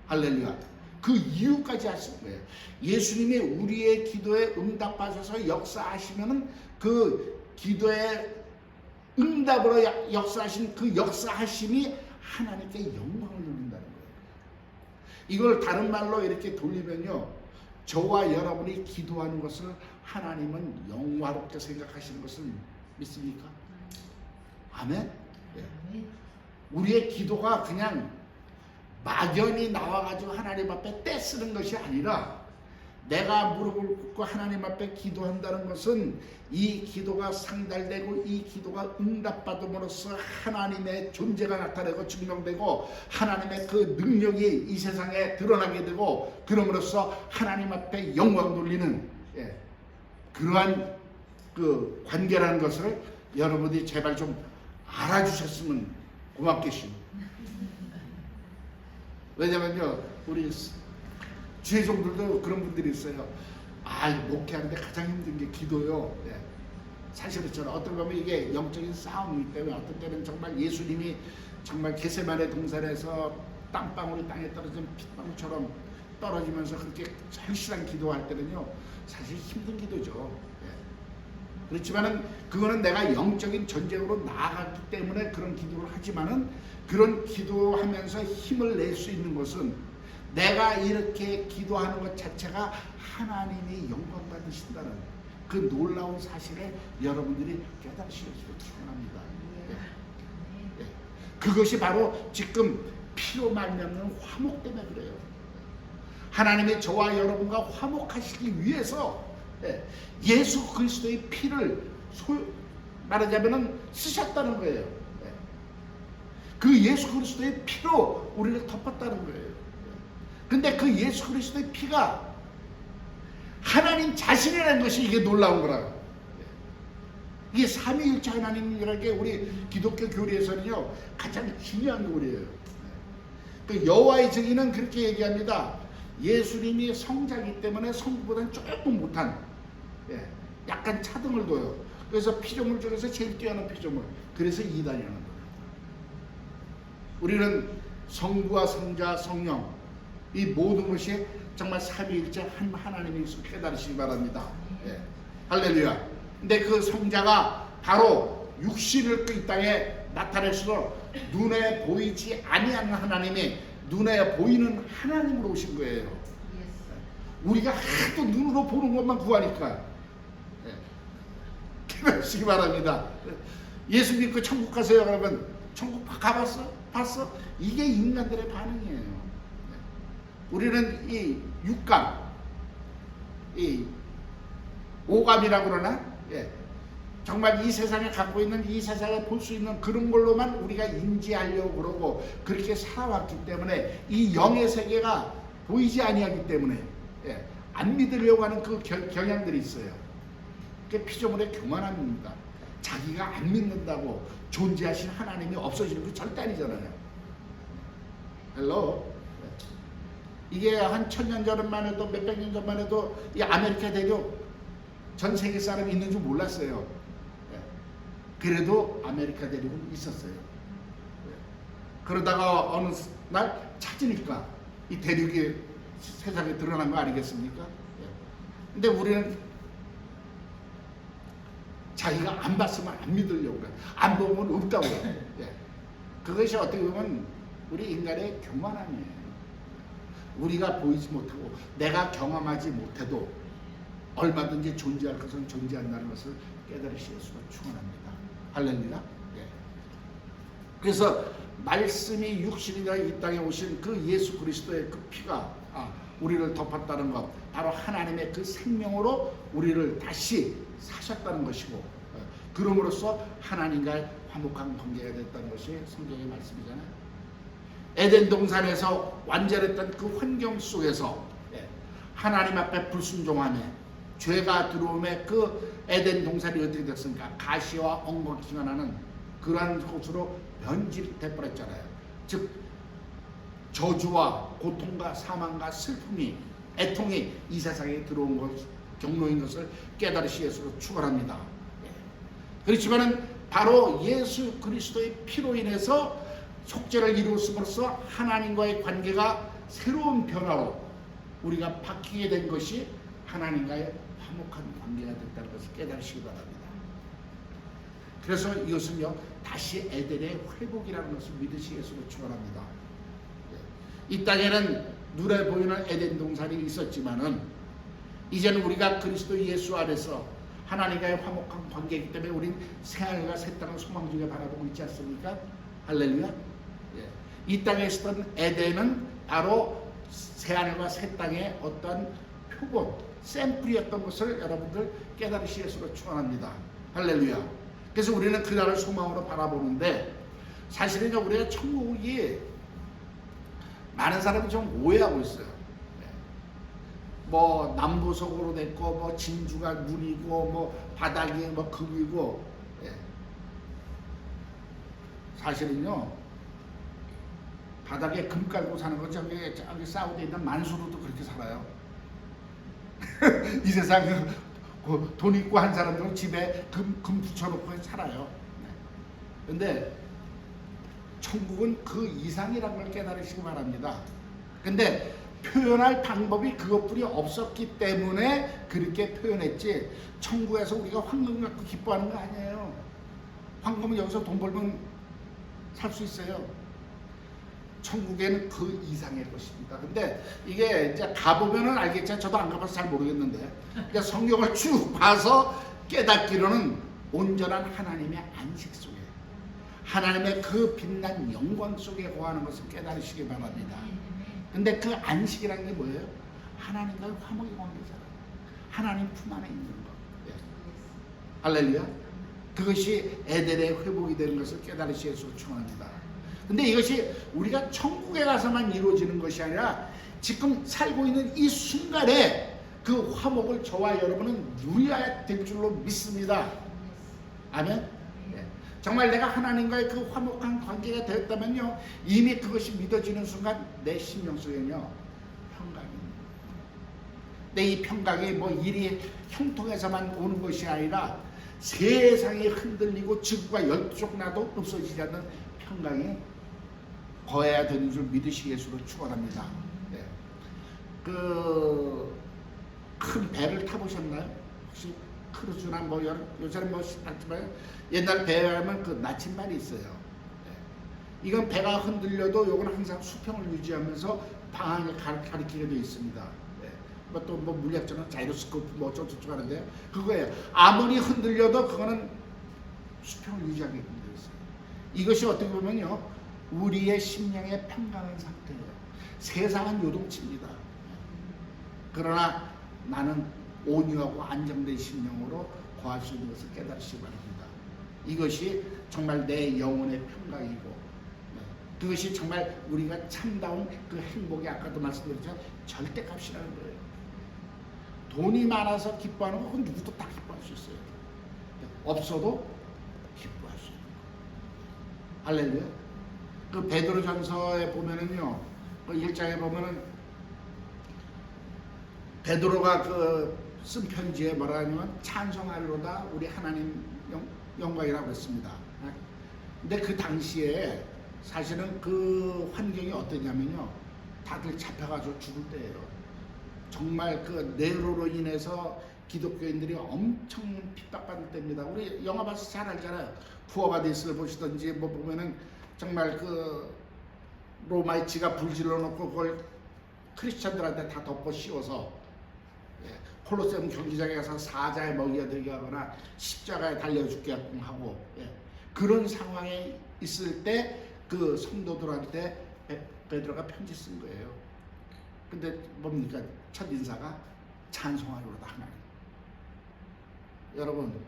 할렐루야. 그 이유까지 하신 거예요. 예수님이 우리의 기도에 응답하셔서 역사하시면은 그 기도의 응답으로 역사하신 그 역사하심이 하나님께 영광을 누린다는 거예요. 이걸 다른 말로 이렇게 돌리면요, 저와 여러분이 기도하는 것을 하나님은 영화롭게 생각하시는 것을 믿습니까? 아멘. 우리의 기도가 그냥 막연히 나와가지고 하나님 앞에 떼쓰는 것이 아니라 내가 무릎을 꿇고 하나님 앞에 기도한다는 것은 이 기도가 상달되고 이 기도가 응답받음으로써 하나님의 존재가 나타나고 증명되고 하나님의 그 능력이 이 세상에 드러나게 되고 그럼으로써 하나님 앞에 영광 돌리는 그러한 그 관계라는 것을 여러분들이 제발 좀 알아주셨으면 고맙겠습니다. 왜냐면요, 우리 주의종들도 그런 분들이 있어요. 목회하는데 가장 힘든 게 기도요. 사실은 저는 어떤 거면 이게 영적인 싸움이기 때문에 어떤 때는 정말 예수님이 정말 겟세마네 동산에서 땀방울이 땅에 떨어진 핏방울처럼 떨어지면서 그렇게 절실한 기도할 때는요, 사실 힘든 기도죠. 그렇지만은 그거는 내가 영적인 전쟁으로 나아갔기 때문에 그런 기도를 하지만은 그런 기도하면서 힘을 낼 수 있는 것은 내가 이렇게 기도하는 것 자체가 하나님이 영광 받으신다는 그 놀라운 사실에 여러분들이 깨달으시기를 축원합니다. 그것이 바로 지금 피로 말미암는 화목 때문에 그래요. 하나님이 저와 여러분과 화목하시기 위해서 예수 그리스도의 피를 말하자면은 쓰셨다는 거예요. 그 예수 그리스도의 피로 우리를 덮었다는 거예요. 근데 그 예수 그리스도의 피가 하나님 자신이라는 것이 이게 놀라운 거라. 이게 삼위일체 하나님이라는 게 우리 기독교 교리에서는요 가장 중요한 교리예요. 그 여호와의 증인은 그렇게 얘기합니다. 예수님이 성자이기 때문에 성부보다는 조금 못한 약간 차등을 둬요. 그래서 피조물 중에서 제일 뛰어난 피조물. 그래서 이단이라는 거예요. 우리는 성부와 성자, 성령 이 모든 것이 정말 삼위일체 한 하나님이 깨달으시기 바랍니다. 할렐루야. 근데 그 성자가 바로 육신을 이 땅에 나타낼수록 눈에 보이지 아니하는 하나님이 눈에 보이는 하나님으로 오신 거예요. 우리가 하도 눈으로 보는 것만 구하니까 깨달으시기 바랍니다. 예수 믿고 천국 가세요. 그러면 천국 가봤어? 봤어? 이게 인간들의 반응이에요. 우리는 이 육감, 이 오감이라고 그러나? 정말 이 세상에 갖고 있는 이 세상에 볼 수 있는 그런 걸로만 우리가 인지하려고 그러고 그렇게 살아왔기 때문에 이 영의 세계가 보이지 아니하기 때문에 안 믿으려고 하는 그 경향들이 있어요. 그게 피조물의 교만함입니다. 자기가 안 믿는다고 존재하신 하나님이 없어지는 게 절대 아니잖아요. 헬로. 이게 한 1000년 전만 해도 몇백 년 전만 해도 이 아메리카 대륙 전 세계 사람이 있는 줄 몰랐어요. 그래도 아메리카 대륙은 있었어요. 그러다가 어느 날 찾으니까 이 대륙이 세상에 드러난 거 아니겠습니까? 근데 우리는 자기가 안 봤으면 안 믿으려고 그래. 안 보면 없다고 그래. 그것이 어떻게 보면 우리 인간의 교만함이에요. 우리가 보이지 못하고 내가 경험하지 못해도 얼마든지 존재할 것은 존재한다는 것을 깨달으실 수가 충분합니다. 할렐루야. 그래서 말씀이 육신이라 이 땅에 오신 그 예수 그리스도의 그 피가 우리를 덮었다는 것, 바로 하나님의 그 생명으로 우리를 다시 사셨다는 것이고, 그럼으로써 하나님과의 화목한 관계가 됐다는 것이 성경의 말씀이잖아요. 에덴 동산에서 완전했던 그 환경 속에서 하나님 앞에 불순종하며 죄가 들어오며 그 에덴 동산이 어떻게 됐습니까? 가시와 엉겅퀴가 나는 그러한 곳으로 변질돼 버렸잖아요. 즉 저주와 고통과 사망과 슬픔이 애통이 이 세상에 들어온 것 경로인 것을 깨달으시기 위해서 축원합니다. 그렇지만은 바로 예수 그리스도의 피로 인해서 속죄를 이루었음으로써 하나님과의 관계가 새로운 변화로 우리가 바뀌게 된 것이 하나님과의 화목한 관계가 됐다는 것을 깨달으시기 바랍니다. 그래서 이것은요 다시 에덴의 회복이라는 것을 믿으시기 위해서 축원합니다. 이 땅에는 눈에 보이는 에덴 동산이 있었지만은 이제는 우리가 그리스도 예수 안에서 하나님과의 화목한 관계이기 때문에 우린 새하늘과 새 땅을 소망 중에 바라보고 있지 않습니까? 할렐루야. 이 땅에 있었던 에덴은 바로 새하늘과 새 땅의 어떤 표본, 샘플이었던 것을 여러분들 깨달으실 수로 축원합니다. 할렐루야. 그래서 우리는 그날을 소망으로 바라보는데, 사실은 우리가 천국이 많은 사람이 좀 오해하고 있어요. 뭐 남부석으로 됐고, 뭐 진주가 문이고, 뭐 바닥이 뭐 금이고. 사실은요, 바닥에 금 깔고 사는 건 저기 사우디에 있는 만수르도 그렇게 살아요. 이 세상 돈 있고 한 사람들은 집에 금 붙여놓고 살아요. 근데 천국은 그 이상이라는 걸 깨달으시기 바랍니다. 근데 표현할 방법이 그것뿐이 없었기 때문에 그렇게 표현했지, 천국에서 우리가 황금 갖고 기뻐하는 거 아니에요. 황금은 여기서 돈 벌면 살 수 있어요. 천국에는 그 이상의 것입니다. 근데 이게 이제 가보면은 알겠지만, 저도 안 가봐서 잘 모르겠는데, 이제 성경을 쭉 봐서 깨닫기로는 온전한 하나님의 안식 속에, 하나님의 그 빛난 영광 속에 거하는 것을 깨달으시기 바랍니다. 근데 그 안식이라는 게 뭐예요? 하나님과의 화목의 관계잖아요. 하나님 품 안에 있는 것. 할렐루야. 그것이 에덴의 회복이 되는 것을 깨달으시기 위해서 축원합니다. 근데 이것이 우리가 천국에 가서만 이루어지는 것이 아니라 지금 살고 있는 이 순간에 그 화목을 저와 여러분은 누려야 될 줄로 믿습니다. 아멘. 정말 내가 하나님과의 그 화목한 관계가 되었다면요, 이미 그것이 믿어지는 순간 내 심령 속에는요 평강입니다. 근데 이 평강이 뭐 일이 형통해서만 오는 것이 아니라 세상이 흔들리고 지구가 열쪽 나도 없어지지 않는 평강이 거해야 되는 줄 믿으시겠으로 축원합니다. 네. 그 큰 배를 타보셨나요? 혹시 크루즈나 뭐 요새는 뭐 알지만 옛날 배에 하면 그 나침반이 있어요. 네. 이건 배가 흔들려도 요건 항상 수평을 유지하면서 방향을 가리키게 되어 있습니다. 네. 뭐 또 뭐 물리학자는 자이로스코프 뭐 어쩌고저쩌고 하는데요. 그거예요. 아무리 흔들려도 그거는 수평을 유지하게 되어 있어요. 이것이 어떻게 보면요, 우리의 심령의 평강한 상태예요. 세상은 요동칩니다. 그러나 나는 온유하고 안정된 심령으로 거할 수 있는 것을 깨달으시기 바랍니다. 이것이 정말 내 영혼의 평강이고, 그것이 정말 우리가 참다운 그 행복이, 아까도 말씀드렸지만 절대값이라는 거예요. 돈이 많아서 기뻐하는 건 누구도 다 기뻐할 수 있어요. 없어도 기뻐할 수 있는 거예요. 할렐루야. 그 베드로전서에 보면은요, 그 1장에 보면은 베드로가 그 쓴 편지에 뭐라 하냐면 찬송하리로다 우리 하나님 영광이라고 했습니다. 근데 그 당시에 사실은 그 환경이 어떠냐면요, 다들 잡혀가지고 죽을 때예요. 정말 그 네로로 인해서 기독교인들이 엄청 핍박받을 때입니다. 우리 영화 봐서 잘 알잖아요. 푸어바디스를 보시든지 뭐 보면은 정말 그 로마의 지가 불질러 놓고 그걸 크리스천들한테 다 덮어 씌워서 콜로세움 경기장에 가서 사자에 먹이가 되게 하거나 십자가에 달려 죽게 하고, 그런 상황에 있을 때 그 성도들한테 베드로가 편지 쓴 거예요. 근데 뭡니까? 첫 인사가 찬송하리로다 하나님. 여러분,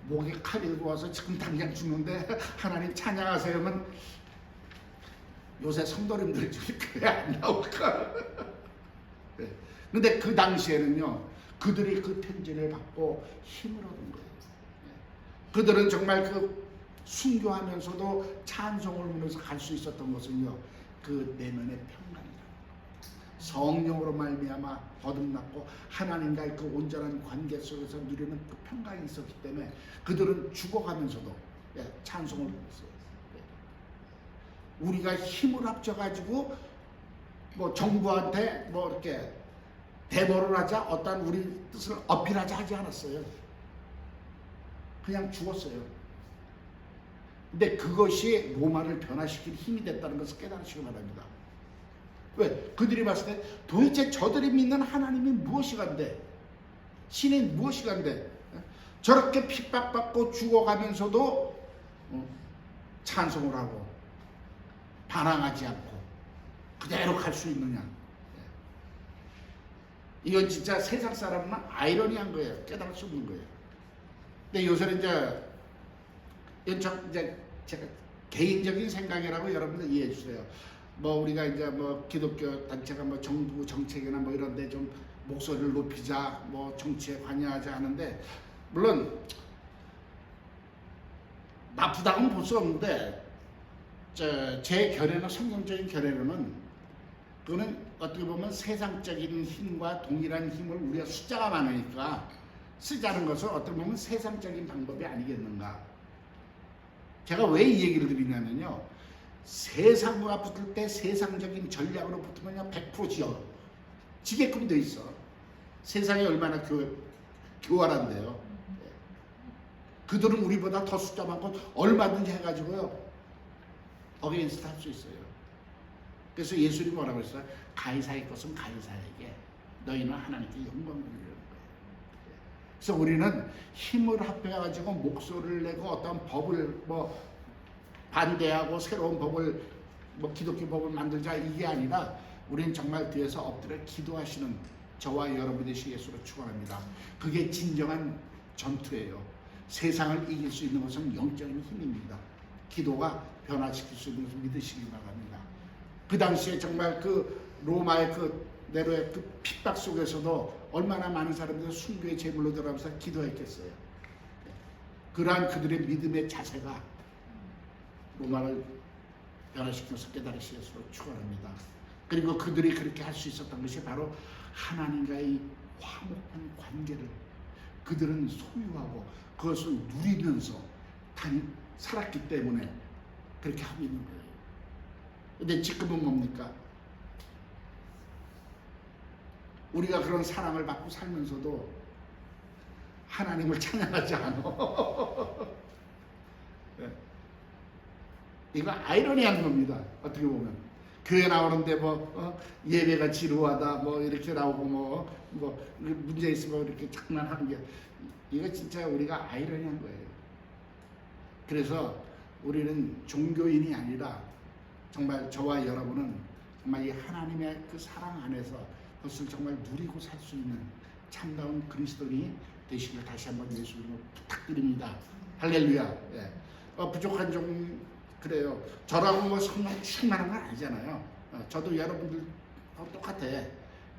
목에 칼이 들어와서 지금 당장 죽는데 하나님 찬양하세요면 요새 성도님들 중에 그게 안 나올까? 근데 그 당시에는요, 그들이 그 편지를 받고 힘을 얻은 거예요. 그들은 정말 그 순교하면서도 찬송을 부르면서 갈 수 있었던 것은요, 그 내면의 평강이라. 성령으로 말미암아 거듭났고 하나님과의 그 온전한 관계 속에서 누리는 그 평강이 있었기 때문에 그들은 죽어가면서도 찬송을 부르었어요. 우리가 힘을 합쳐가지고 뭐 정부한테 뭐 이렇게 대모를 하자, 어떤 우리 뜻을 어필하자 하지 않았어요. 그냥 죽었어요. 근데 그것이 로마를 변화시킬 힘이 됐다는 것을 깨달으시기 바랍니다. 왜? 그들이 봤을 때 도대체 저들이 믿는 하나님이 무엇이간데, 신이 무엇이간데 저렇게 핍박받고 죽어가면서도 찬송을 하고 반항하지 않고 그대로 갈 수 있느냐. 이건 진짜 세상 사람은 아이러니한 거예요. 깨달을 수 없는 거예요. 근데 요새는 이제 제가 개인적인 생각이라고 여러분들 이해해 주세요. 뭐 우리가 이제 뭐 기독교 단체가 뭐 정부 정책이나 뭐 이런데 좀 목소리를 높이자, 뭐 정치에 관여하자 하는데, 물론 나쁘다고는 볼 수 없는데, 제 견해는, 성경적인 견해로는, 그거는 어떻게 보면 세상적인 힘과 동일한 힘을 우리가 숫자가 많으니까 쓰자는 것은 어떻게 보면 세상적인 방법이 아니겠는가. 제가 왜 이 얘기를 드리냐면요, 세상과 붙을 때 세상적인 전략으로 붙으면 100% 지게끔 돼 있어. 세상이 얼마나 교활한데요. 그들은 우리보다 더 숫자 많고 얼마든지 해가지고요, 어게인스트 할 수 있어요. 그래서 예수님이 뭐라고 했어요? 가이사의 것은 가이사에게, 너희는 하나님께 영광을 돌리는 거예요. 그래서 우리는 힘을 합해가지고 목소리를 내고 어떤 법을 뭐 반대하고 새로운 법을, 뭐 기독교 법을 만들자, 이게 아니라 우리는 정말 뒤에서 엎드려 기도하시는 저와 여러분이 되시 예수로 축원합니다. 그게 진정한 전투예요. 세상을 이길 수 있는 것은 영적인 힘입니다. 기도가 변화시킬 수 있는 것을 믿으시기 바랍니다. 그 당시에 정말 그 로마의 그 네로의 그 핍박 속에서도 얼마나 많은 사람들이 순교의 제물로 들어가면서 기도했겠어요. 그러한 그들의 믿음의 자세가 로마를 변화시켜서 깨달으시 예수로 축원합니다. 그리고 그들이 그렇게 할 수 있었던 것이 바로 하나님과의 화목한 관계를 그들은 소유하고 그것을 누리면서 살았기 때문에 그렇게 하고 있는 거예요. 근데 지금은 뭡니까? 우리가 그런 사랑을 받고 살면서도 하나님을 찬양하지 않아. 이거 아이러니한 겁니다. 어떻게 보면 교회 나오는데 뭐 예배가 지루하다 뭐 이렇게 나오고 뭐 문제 있으면 이렇게 장난하는 게, 이거 진짜 우리가 아이러니한 거예요. 그래서 우리는 종교인이 아니라 정말 저와 여러분은 정말 이 하나님의 그 사랑 안에서 그것을 정말 누리고 살 수 있는 참다운 그리스도인이 되시길 다시 한번 예수님을 부탁드립니다. 할렐루야. 예. 부족한 좀 그래요. 저라고 뭐 성령 충만한 건 아니잖아요. 저도 여러분들하고 똑같아.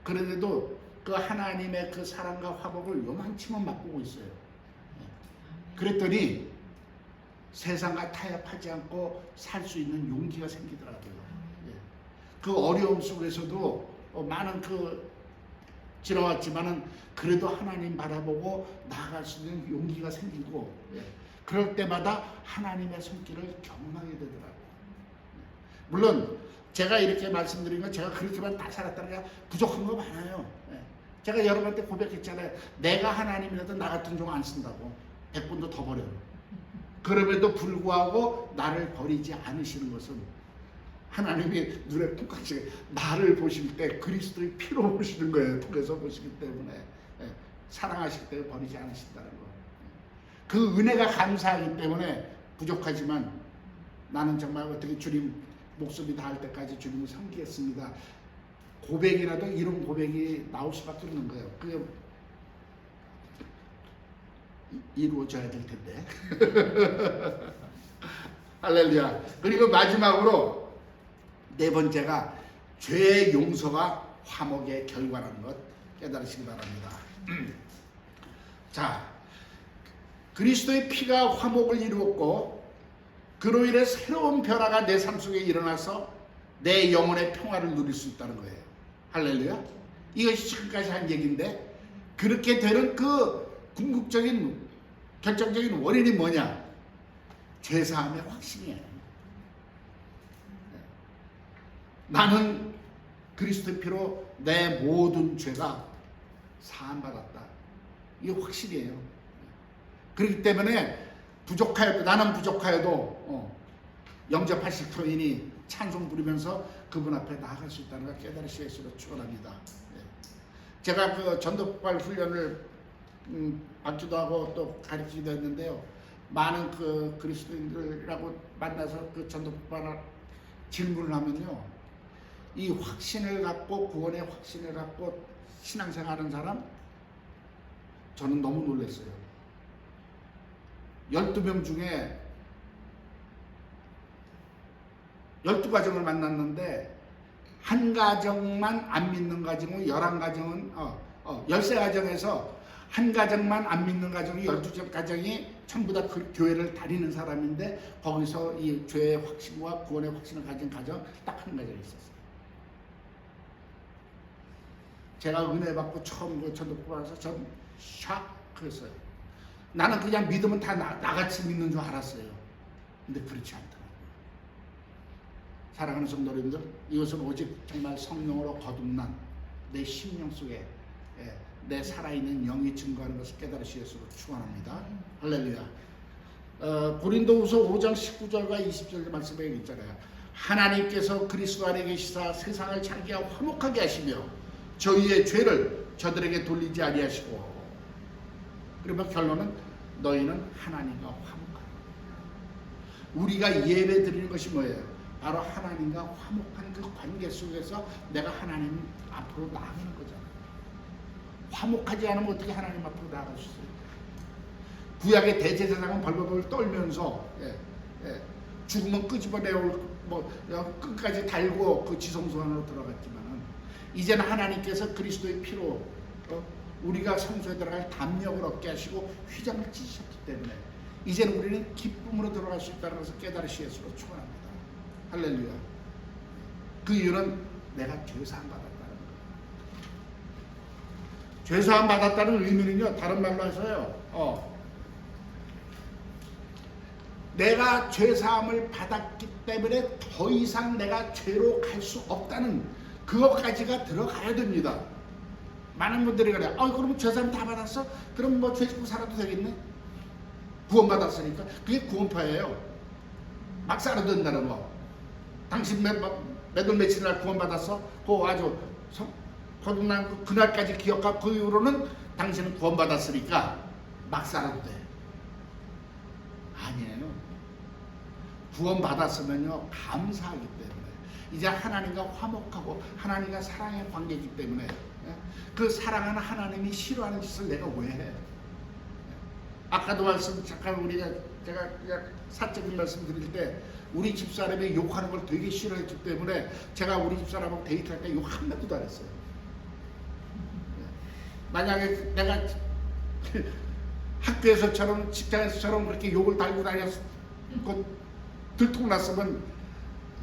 그런데도 그 하나님의 그 사랑과 화복을 요만치만 맛보고 있어요. 그랬더니 세상과 타협하지 않고 살 수 있는 용기가 생기더라고요. 그 어려움 속에서도 많은 지나왔지만은 그래도 하나님 바라보고 나아갈 수 있는 용기가 생기고, 그럴 때마다 하나님의 손길을 경험하게 되더라고요. 물론 제가 이렇게 말씀드린 건 제가 그렇게만 다 살았다는 게 부족한 거 많아요. 제가 여러분한테 고백했잖아요. 내가 하나님이라도 나 같은 종 안 쓴다고 100번도 더 버려요. 그럼에도 불구하고 나를 버리지 않으시는 것은 하나님이 눈에 푹같이 나를 보실 때 그리스도의 피로 보시는 거예요. 통해서 보시기 때문에 사랑하실 때 버리지 않으신다는 거. 그 은혜가 감사하기 때문에 부족하지만 나는 정말 어떻게 주님 목소리 닿을 때까지 주님을 섬기겠습니다. 고백이라도 이런 고백이 나올 수밖에 없는 거예요. 그게 이루어져야 될 텐데. 할렐루야. 그리고 마지막으로 네 번째가 죄의 용서가 화목의 결과라는 것 깨달으시기 바랍니다. 자, 그리스도의 피가 화목을 이루었고 그로 인해 새로운 변화가 내 삶 속에 일어나서 내 영혼의 평화를 누릴 수 있다는 거예요. 할렐루야. 이것이 지금까지 한 얘기인데, 그렇게 되는 그 궁극적인 결정적인 원인이 뭐냐? 죄사함의 확신이에요. 나는 그리스도의 피로 내 모든 죄가 사함받았다. 이게 확실이에요. 그렇기 때문에 나는 부족하여도 영접하실 터이니 찬송 부르면서 그분 앞에 나아갈 수 있다는 걸 깨달으시 예수로 축원합니다. 제가 그 전도폭발 훈련을 받기도 하고 또 가르치기도 했는데요. 많은 그 그리스도인들하고 만나서 그 전도폭발을 질문을 하면요, 이 확신을 갖고 구원의 확신을 갖고 신앙생활하는 사람 저는 너무 놀랐어요. 12명 중에 12가정을 만났는데 한 가정만 안 믿는 가정은 11가정은 13가정에서 한 가정만 안 믿는 가정이 12가정이 전부 다 그 교회를 다니는 사람인데 거기서 이 죄의 확신과 구원의 확신을 가진 가정 딱 한 가정이 있었어요. 제가 은혜 받고 처음 그 전도부 가서 전 샥했어요. 나는 그냥 믿으면 다 나같이 믿는 줄 알았어요. 근데 그렇지 않더라고요. 사랑하는 성도님들, 이것은 오직 정말 성령으로 거듭난 내 심령 속에 내 살아있는 영이 증거하는 것을 깨달으시기를 축원합니다. 할렐루야. 고린도후서 5장 19절과 20절 말씀에 있잖아요. 하나님께서 그리스도 안에 계시사 세상을 자기와 화목하게 하시며 저희의 죄를 저들에게 돌리지 아니하시고, 그러면 결론은 너희는 하나님과 화목하라. 우리가 예배 드리는 것이 뭐예요? 바로 하나님과 화목한 그 관계 속에서 내가 하나님 앞으로 나아가는 거잖아요. 화목하지 않으면 어떻게 하나님 앞으로 나아갈 수 있어요? 구약의 대제사장은 벌벌벌 떨면서 죽으면 끄집어내올 끝까지 달고 그 지성소 안으로 들어갔지만은 이제는 하나님께서 그리스도의 피로 우리가 성소에 들어갈 담력을 얻게 하시고 휘장을 찢으셨기 때문에 이제는 우리는 기쁨으로 들어갈 수 있다는 것을 깨달으시기를 축원합니다. 할렐루야. 그 이유는 내가 죄사함 받았다는 거예요. 죄사함 받았다는 의미는요, 다른 말로 해서요, 내가 죄사함을 받았기 때문에 더 이상 내가 죄로 갈 수 없다는 그것까지가 들어가야 됩니다. 많은 분들이 그래요. 그러면 죄사함 다 받았어? 그럼 뭐 죄 짓고 살아도 되겠네? 구원받았으니까. 그게 구원파예요. 막 살아도 된다는 거. 당신 몇 월 며칠 날 구원받았어? 그거 아주 거듭난 그날까지 기억하고 그 이후로는 당신은 구원받았으니까 막 살아도 돼. 아니에요. 구원받았으면요, 감사하기 때문에 이제 하나님과 화목하고 하나님과 사랑의 관계이기 때문에 그 사랑하는 하나님이 싫어하는 짓을 내가 왜 해? 아까도 잠깐 제가 사적인 말씀 드릴 때 우리 집사람이 욕하는 걸 되게 싫어했기 때문에 제가 우리 집사람하고 데이트할 때 욕 한마디도 안 했어요. 만약에 내가 학교에서처럼 직장에서처럼 그렇게 욕을 달고 다녔고 들통났으면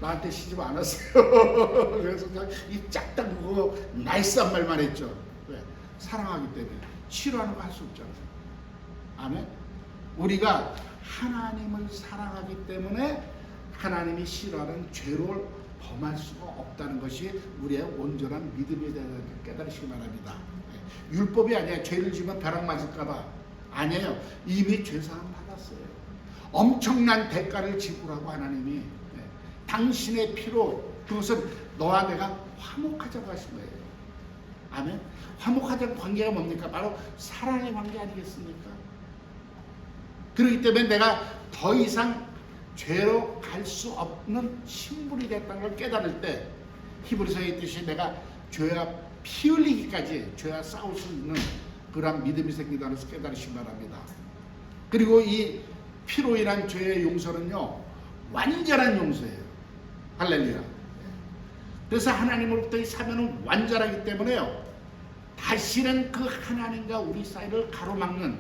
나한테 시집 안 왔어요. 그래서 이 짝딱하고 나이스한 말만 했죠. 왜? 사랑하기 때문에. 싫어하는 거 할 수 없잖아요. 아멘. 우리가 하나님을 사랑하기 때문에 하나님이 싫어하는 죄를 범할 수가 없다는 것이 우리의 온전한 믿음에 대한 깨달으시기 바랍니다. 율법이 아니야. 죄를 지면 벼락 맞을까봐. 아니에요. 이미 죄사함 받았어요. 엄청난 대가를 지불하고 하나님이 당신의 피로 그것은 너와 내가 화목하자고 하신 거예요. 아멘. 화목하자는 관계가 뭡니까? 바로 사랑의 관계 아니겠습니까? 그렇기 때문에 내가 더 이상 죄로 갈 수 없는 신분이 됐다는 걸 깨달을 때 히브리서에 있듯이 내가 죄와 피 흘리기까지 죄와 싸울 수 있는 그런 믿음이 생긴다는 것을 깨달으시기 바랍니다. 그리고 이 피로 인한 죄의 용서는요, 완전한 용서예요. 할렐루야. 그래서 하나님으로부터 이 사면은 완전하기 때문에요, 다시는 그 하나님과 우리 사이를 가로막는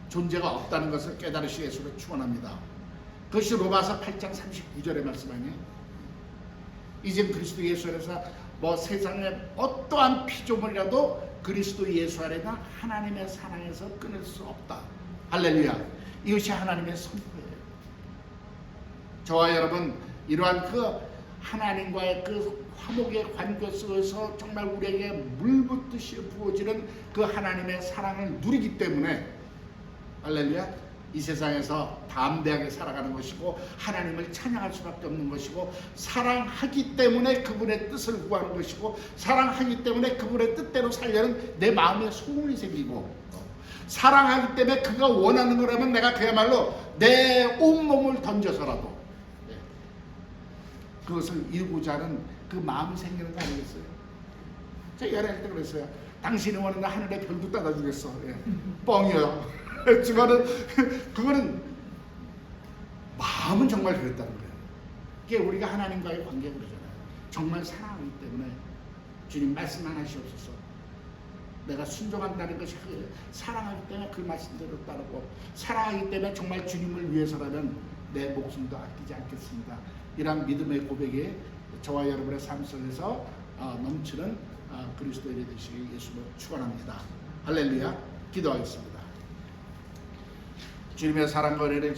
존재가 없다는 것을 깨달으시기 위해서 축원합니다. 그것이 로마서 8장 39절의 말씀 아니에요? 이젠 그리스도 예수 안에서 세상의 어떠한 피조물이라도 그리스도 예수 안에는 하나님의 사랑에서 끊을 수 없다. 할렐루야. 이것이 하나님의 선포예요. 저와 여러분, 이러한 그 하나님과의 그 화목의 관계 속에서 정말 우리에게 물붓듯이 부어지는 그 하나님의 사랑을 누리기 때문에, 할렐루야, 이 세상에서 담대하게 살아가는 것이고 하나님을 찬양할 수밖에 없는 것이고, 사랑하기 때문에 그분의 뜻을 구하는 것이고, 사랑하기 때문에 그분의 뜻대로 살려는 내 마음에 소원이 생기고, 사랑하기 때문에 그가 원하는 거라면 내가 그야말로 내 온몸을 던져서라도 그것을 이루고자 하는 그 마음이 생기는 거 아니겠어요? 제가 연애할 때 그랬어요. 당신이 원하는 하늘의 별도 따다 주겠어. 예. 뻥이요. 하지만은 그거는 마음은 정말 그랬다는 거예요. 이게 우리가 하나님과의 관계가 그러잖아요. 정말 사랑하기 때문에 주님 말씀 하나 하시옵소서. 내가 순종한다는 것이 사랑하기 때문에 그 말씀대로 따르고 사랑하기 때문에 정말 주님을 위해서라면 내 목숨도 아끼지 않겠습니다. 이런 믿음의 고백이 저와 여러분의 삶 속에서 넘치는 그리스도인이 되시길 예수로 축원합니다. 할렐루야. 기도하겠습니다. 주님의 사랑과 은혜를